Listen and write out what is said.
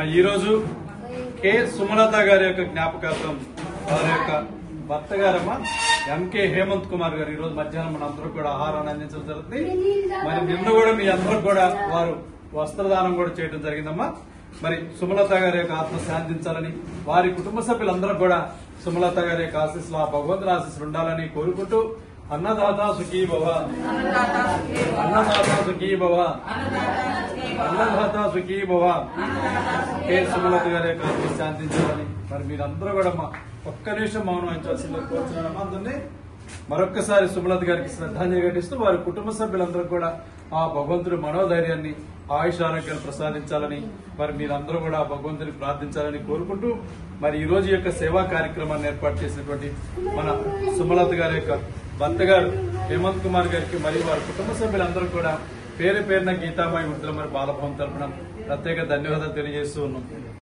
ఈ రోజు కె సుమలత గారి యొక్క జ్ఞాపకార్థం వారి యొక్క భర్త గారమ్మ ఎంకే హేమంత్ కుమార్ గారు ఈ రోజు మధ్యాహ్నం మన అందరూ కూడా ఆహారాన్ని అందించడం జరుగుతుంది. మరి నిన్న కూడా మీ అందరూ కూడా వారు వస్త్రదానం కూడా చేయడం జరిగిందమ్మా. మరి సుమలత గారి యొక్క ఆత్మ శాంతించాలని, వారి కుటుంబ సభ్యులందరూ కూడా సుమలత గారి యొక్క ఆశీస్సులు, ఆ భగవంతుని ఆశీస్సులు ఉండాలని కోరుకుంటూ అన్నదాత సుఖీ భవ, అన్నదాత సుఖీ భవ, అన్నదాత సుఖీ భవ. కె సుమలత గారి యొక్క ఆత్మ శాంతించాలని మరి మీరందరూ కూడా ఒక్క నిమిషం మౌనం వహించాల్సిందిగా కోరుతున్నానమ్మా. అందుకని మరొక్కసారి సుమలత గారికి శ్రద్ధాంజలి ఘటిస్తూ వారి కుటుంబ సభ్యులందరూ కూడా ఆ భగవంతుడి మనోధైర్యాన్ని, ఆయుష్ ఆరోగ్యాన్ని ప్రసాదించాలని మరి మీరందరూ కూడా ఆ భగవంతుని ప్రార్థించాలని కోరుకుంటూ మరి ఈ రోజు యొక్క సేవా కార్యక్రమాన్ని ఏర్పాటు చేసినటువంటి మన సుమలత గారి యొక్క భర్త గారు హేమంత్ కుమార్ గారికి మరియు వారి కుటుంబ సభ్యులందరూ కూడా పేరు పేరున గీతాబాయి వృద్ధుల మరి బాలభవన్ తరపున ప్రత్యేక ధన్యవాదాలు తెలియజేస్తూ ఉన్నాం.